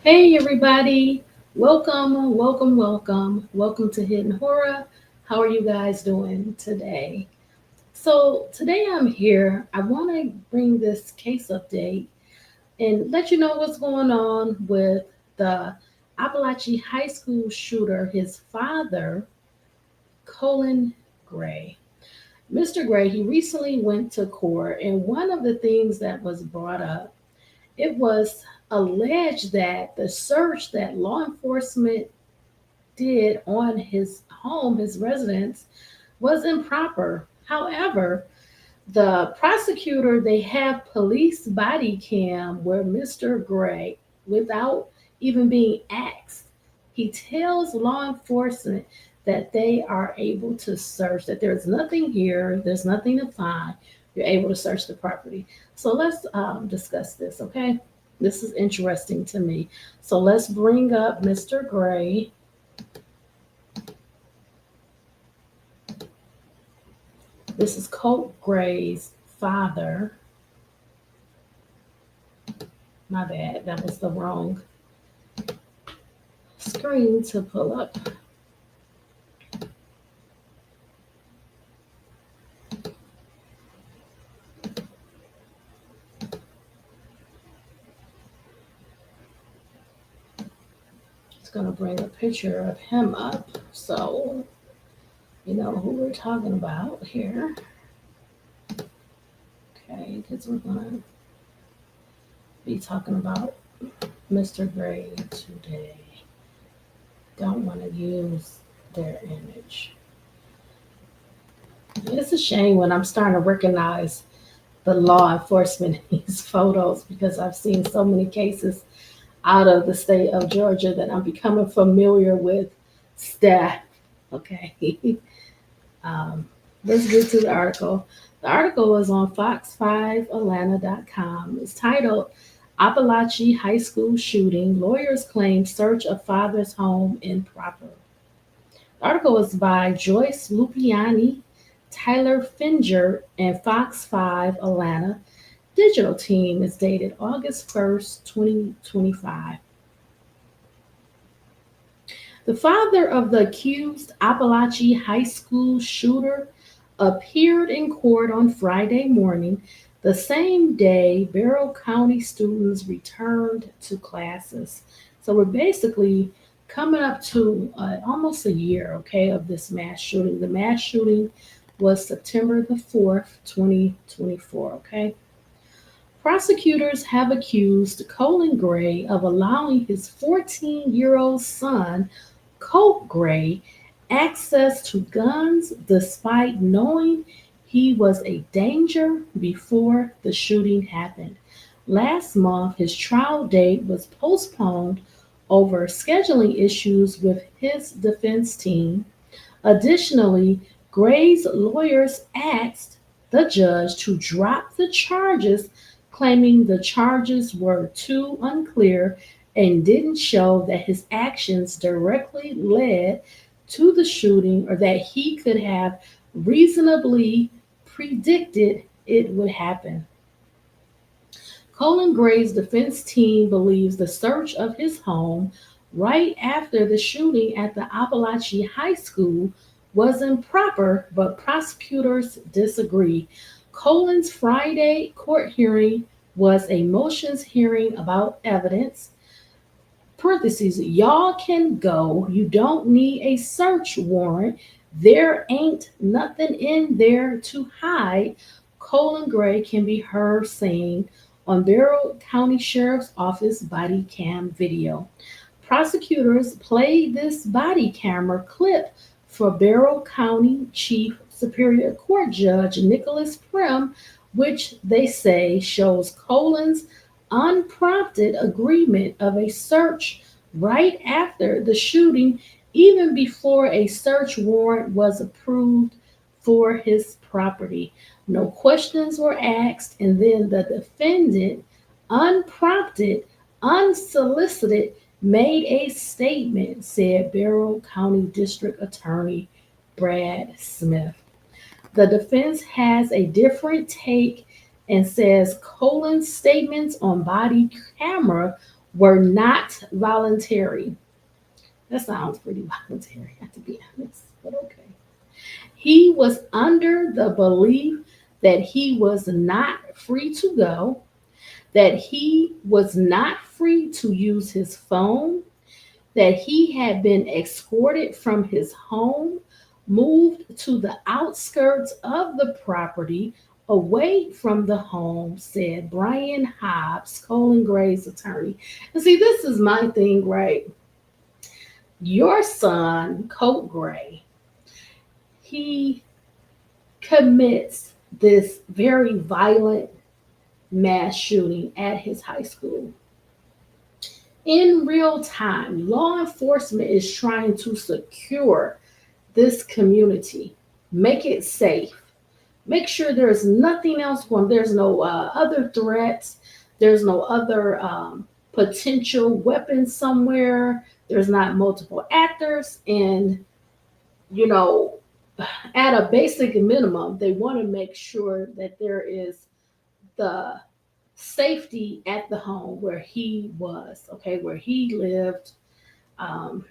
Hey everybody, welcome to Hidden Horror. How are you guys doing today? So today I'm here. I want to bring this case update and let you know what's going on with the Apalachee High School shooter, his father, Colin Gray. Mr. Gray, he recently went to court, and one of the things that was brought up, it was alleged that the search that law enforcement did on his home, his residence, was improper. However, the prosecutor, they have police body cam where Mr. Gray, without even being asked, he tells law enforcement that they are able to search, that there's nothing here, there's nothing to find. You're able to search the property. So let's discuss this, okay? This is interesting to me. So let's bring up Mr. Gray. This is Colt Gray's father. My bad, that was the wrong screen to pull up. It's going to bring a picture of him up so you know who we're talking about here. Okay, because we're going to be talking about Mr. Gray today. Don't want to use their image. It's a shame when I'm starting to recognize the law enforcement in these photos because I've seen so many cases out of the state of Georgia that I'm becoming familiar with staff. Okay. um, let's get to the article. The article is on fox5atlanta.com. It's titled Apalachee High School Shooting. Lawyers claim search of father's home improper. The article was by Joyce Lupiani, Tyler Finger, and Fox 5 Atlanta. Digital team is dated August 1st, 2025. The father of the accused Apalachee High School shooter appeared in court on Friday morning, the same day Barrow County students returned to classes. So we're basically coming up to almost a year, okay, of this mass shooting. The mass shooting was September the 4th, 2024, okay? Prosecutors have accused Colin Gray of allowing his 14-year-old son, Colt Gray, access to guns despite knowing he was a danger before the shooting happened. Last month, his trial date was postponed over scheduling issues with his defense team. Additionally, Gray's lawyers asked the judge to drop the charges, claiming the charges were too unclear and didn't show that his actions directly led to the shooting or that he could have reasonably predicted it would happen. Colin Gray's defense team believes the search of his home right after the shooting at the Apalachee High School was improper, but prosecutors disagree. Colin's Friday court hearing was a motions hearing about evidence. Parentheses, y'all can go. You don't need a search warrant. There ain't nothing in there to hide. Colin Gray can be heard saying on Barrow County Sheriff's Office body cam video. Prosecutors played this body camera clip for Barrow County Chief Superior Court Judge Nicholas Prim, which they say shows Colin's unprompted agreement of a search right after the shooting, even before a search warrant was approved for his property. No questions were asked, and then the defendant, unprompted, unsolicited, made a statement, said Barrow County District Attorney Brad Smith. The defense has a different take and says Colin's statements on body camera were not voluntary. That sounds pretty voluntary, to be honest, but okay. He was under the belief that he was not free to go, that he was not free to use his phone, that he had been escorted from his home, moved to the outskirts of the property, away from the home, said Brian Hobbs, Colin Gray's attorney. And see, this is my thing, right? Your son, Colt Gray, he commits this very violent mass shooting at his high school. In real time, law enforcement is trying to secure this community, make it safe, make sure there's nothing else going. There's no other threats. There's no other potential weapons somewhere. There's not multiple actors. And, you know, at a basic minimum, they want to make sure that there is the safety at the home where he was, okay, where he lived. Um,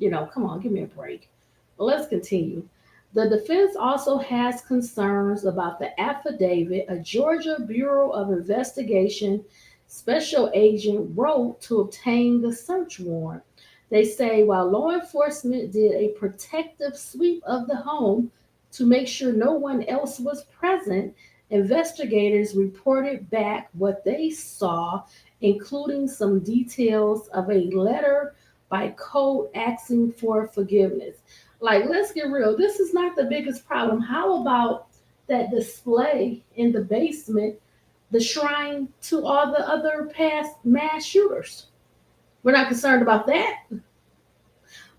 come on, give me a break. But let's continue. The defense also has concerns about the affidavit a Georgia Bureau of Investigation special agent wrote to obtain the search warrant. They say while law enforcement did a protective sweep of the home to make sure no one else was present, investigators reported back what they saw, including some details of a letter by Colt asking for forgiveness. Like, let's get real. This is not the biggest problem. How about that display in the basement, the shrine to all the other past mass shooters? We're not concerned about that.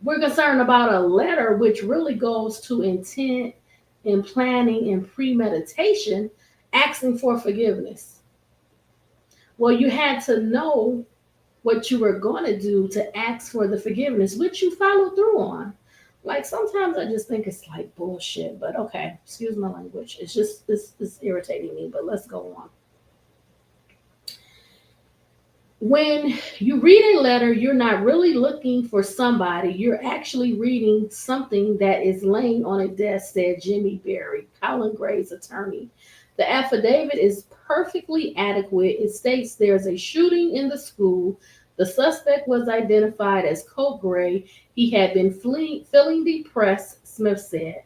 We're concerned about a letter which really goes to intent and planning and premeditation, asking for forgiveness. Well, you had to know what you were going to do to ask for the forgiveness, which you followed through on. Like sometimes I just think it's like bullshit, but okay, excuse my language. It's irritating me, but let's go on. When you read a letter, you're not really looking for somebody. You're actually reading something that is laying on a desk, said Jimmy Berry, Colin Gray's attorney. The affidavit is perfectly adequate. It states there's a shooting in the school. The suspect was identified as Colt Gray. He had been feeling depressed, Smith said.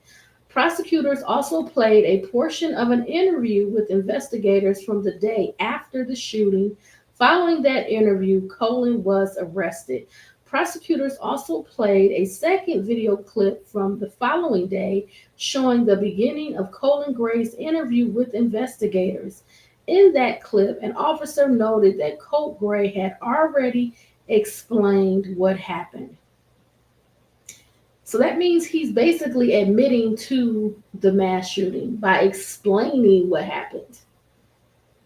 Prosecutors also played a portion of an interview with investigators from the day after the shooting. Following that interview, Colin was arrested. Prosecutors also played a second video clip from the following day showing the beginning of Colin Gray's interview with investigators. In that clip, an officer noted that Colt Gray had already explained what happened. So that means he's basically admitting to the mass shooting by explaining what happened.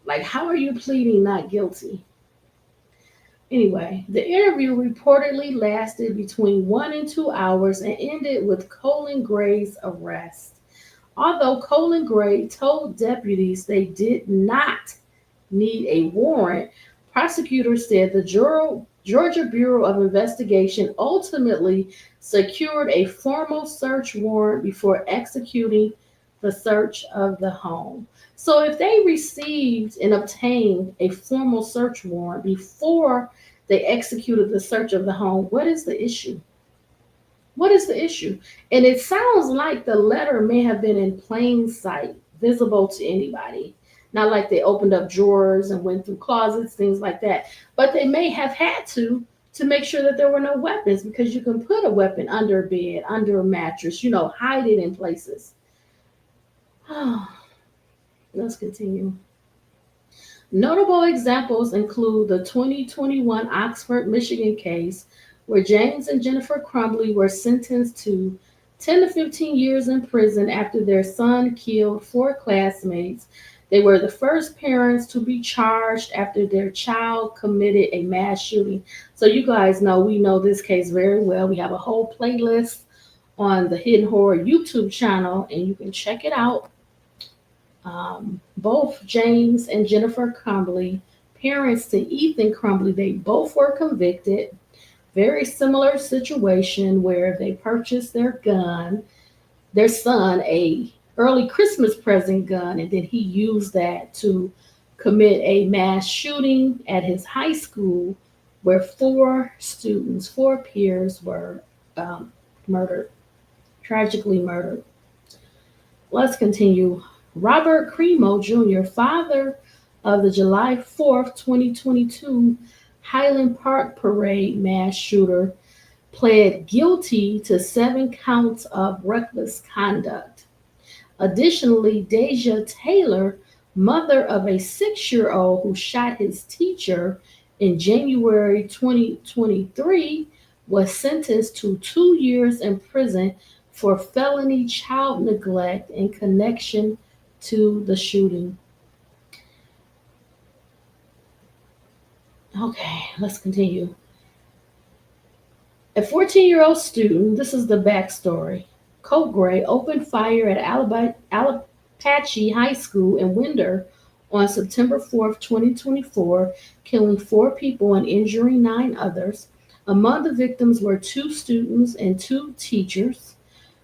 Like, how are you pleading not guilty? Anyway, the interview reportedly lasted between 1 and 2 hours and ended with Colin Gray's arrest. Although Colin Gray told deputies they did not need a warrant, prosecutors said the Georgia Bureau of Investigation ultimately secured a formal search warrant before executing the search of the home. So if they received and obtained a formal search warrant before they executed the search of the home, what is the issue? What is the issue? And it sounds like the letter may have been in plain sight, visible to anybody. Not like they opened up drawers and went through closets, things like that. But they may have had to make sure that there were no weapons, because you can put a weapon under a bed, under a mattress, hide it in places. Let's continue. Notable examples include the 2021 Oxford, Michigan case, where James and Jennifer Crumbley were sentenced to 10 to 15 years in prison after their son killed 4 classmates. They were the first parents to be charged after their child committed a mass shooting. So you guys know, we know this case very well. We have a whole playlist on the Hidden Horror YouTube channel, and you can check it out. Both James and Jennifer Crumbley parents to Ethan Crumbley, they both were convicted. Very similar situation where they purchased their son, a early Christmas present gun, and then he used that to commit a mass shooting at his high school where four peers were murdered, tragically murdered. Let's continue. Robert Cremo Jr., father of the July 4th, 2022 Highland Park Parade mass shooter, pled guilty to 7 counts of reckless conduct. Additionally, Deja Taylor, mother of a 6-year-old who shot his teacher in January 2023, was sentenced to 2 years in prison for felony child neglect in connection to the shooting. Okay, let's continue. A 14-year-old student, this is the backstory. Colin Gray opened fire at Apalachee High School in Winder on September 4th, 2024, killing 4 people and injuring 9 others. Among the victims were 2 students and 2 teachers.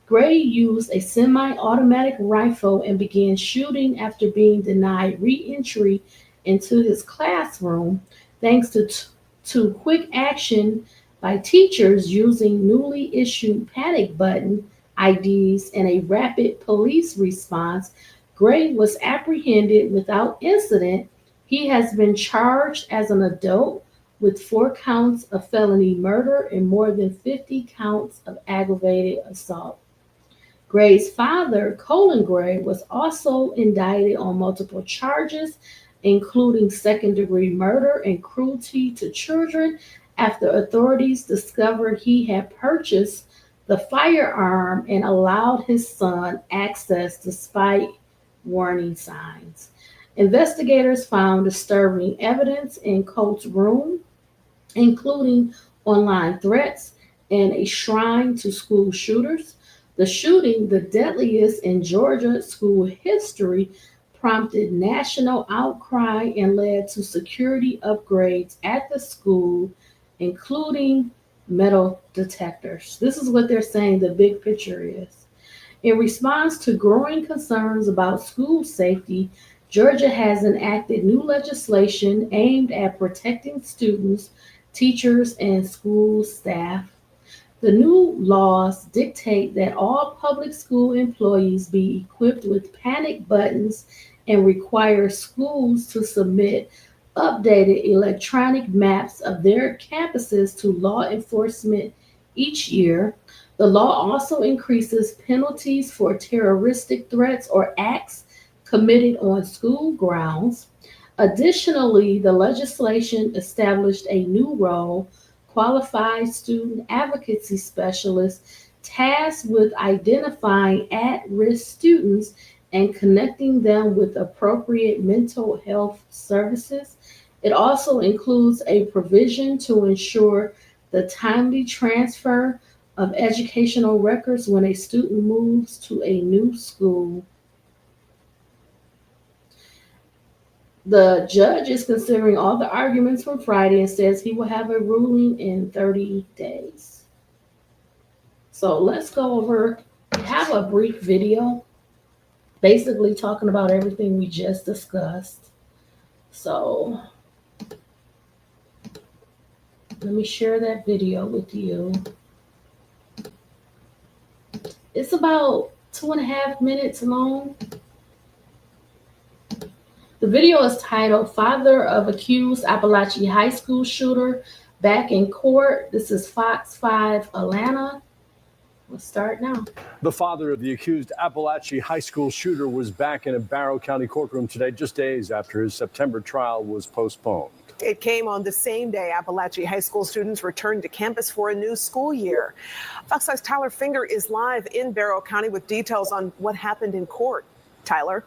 Gray used a semi-automatic rifle and began shooting after being denied re-entry into his classroom, thanks to quick action by teachers using newly issued panic button IDs and a rapid police response. Gray was apprehended without incident. He has been charged as an adult with 4 counts of felony murder and more than 50 counts of aggravated assault. Gray's father, Colin Gray, was also indicted on multiple charges, including second-degree murder and cruelty to children, after authorities discovered he had purchased the firearm and allowed his son access despite warning signs. Investigators found disturbing evidence in Colt's room, including online threats and a shrine to school shooters. The shooting, the deadliest in Georgia school history, prompted national outcry and led to security upgrades at the school, including metal detectors. This is what they're saying the big picture is. In response to growing concerns about school safety, Georgia has enacted new legislation aimed at protecting students, teachers, and school staff. The new laws dictate that all public school employees be equipped with panic buttons and require schools to submit updated electronic maps of their campuses to law enforcement each year. The law also increases penalties for terroristic threats or acts committed on school grounds. Additionally, the legislation established a new role, qualified student advocacy specialist, tasked with identifying at-risk students and connecting them with appropriate mental health services. It also includes a provision to ensure the timely transfer of educational records when a student moves to a new school. The judge is considering all the arguments from Friday and says he will have a ruling in 30 days. So let's go over, have a brief video, basically talking about everything we just discussed. So let me share that video with you. It's about 2.5 minutes long. The video is titled "Father of Accused Apalachee High School Shooter Back in Court." This is Fox 5 Atlanta. Let's start now. The father of the accused Apalachee High School shooter was back in a Barrow County courtroom today, just days after his September trial was postponed. It came on the same day Apalachee High School students returned to campus for a new school year. Fox 5's Tyler Finger is live in Barrow County with details on what happened in court. Tyler?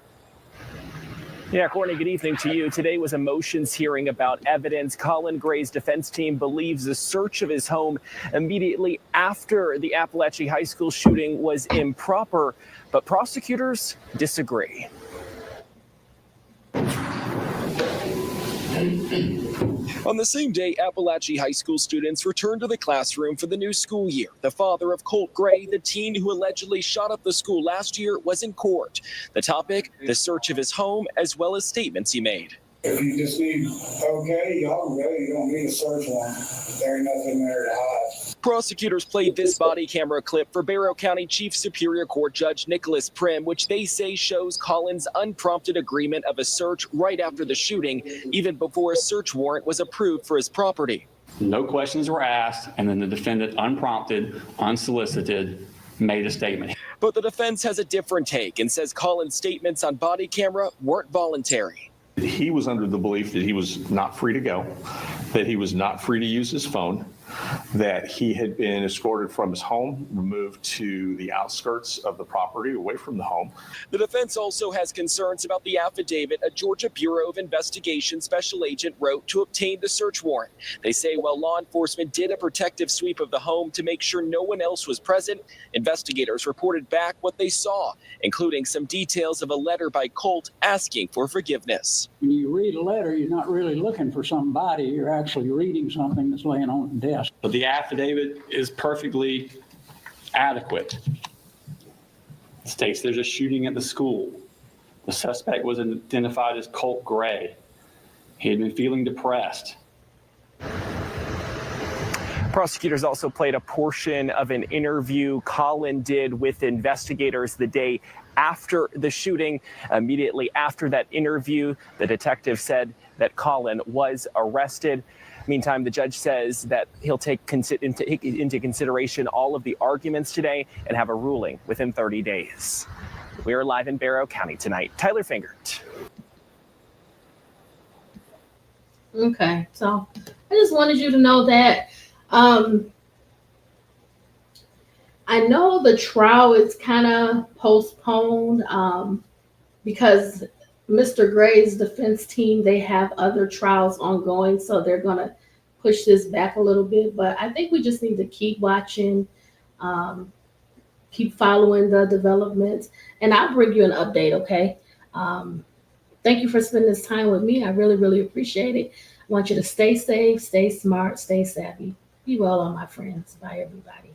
Yeah, Courtney, good evening to you. Today was a motions hearing about evidence. Colin Gray's defense team believes the search of his home immediately after the Apalachee High School shooting was improper, but prosecutors disagree. On the same day, Apalachee High School students returned to the classroom for the new school year. The father of Colin Gray, the teen who allegedly shot up the school last year, was in court. The topic, the search of his home, as well as statements he made. If you just need, okay, y'all can go. You don't need a search warrant. There ain't nothing there to hide. Prosecutors played this body camera clip for Barrow County Chief Superior Court Judge Nicholas Prim, which they say shows Colin's unprompted agreement of a search right after the shooting, even before a search warrant was approved for his property. No questions were asked, and then the defendant, unprompted, unsolicited, made a statement. But the defense has a different take and says Colin's statements on body camera weren't voluntary. He was under the belief that he was not free to go, that he was not free to use his phone, that he had been escorted from his home, removed to the outskirts of the property, away from the home. The defense also has concerns about the affidavit a Georgia Bureau of Investigation special agent wrote to obtain the search warrant. They say while law enforcement did a protective sweep of the home to make sure no one else was present, investigators reported back what they saw, including some details of a letter by Colt asking for forgiveness. When you read a letter, you're not really looking for somebody, you're actually reading something that's laying on the desk. But the affidavit is perfectly adequate. It states there's a shooting at the school. The suspect was identified as Colin Gray. He had been feeling depressed. Prosecutors also played a portion of an interview Colin did with investigators the day after the shooting. Immediately after that interview, the detective said that Colin was arrested. Meantime, the judge says that he'll take into consideration all of the arguments today and have a ruling within 30 days. We are live in Barrow County tonight. Tyler Fingert. Okay, so I just wanted you to know that I know the trial is kind of postponed because Mr. Gray's defense team, they have other trials ongoing, so they're going to push this back a little bit. But I think we just need to keep watching, keep following the developments, and I'll bring you an update, okay? Thank you for spending this time with me. I really, really appreciate it. I want you to stay safe, stay smart, stay savvy. Be well, all my friends. Bye, everybody.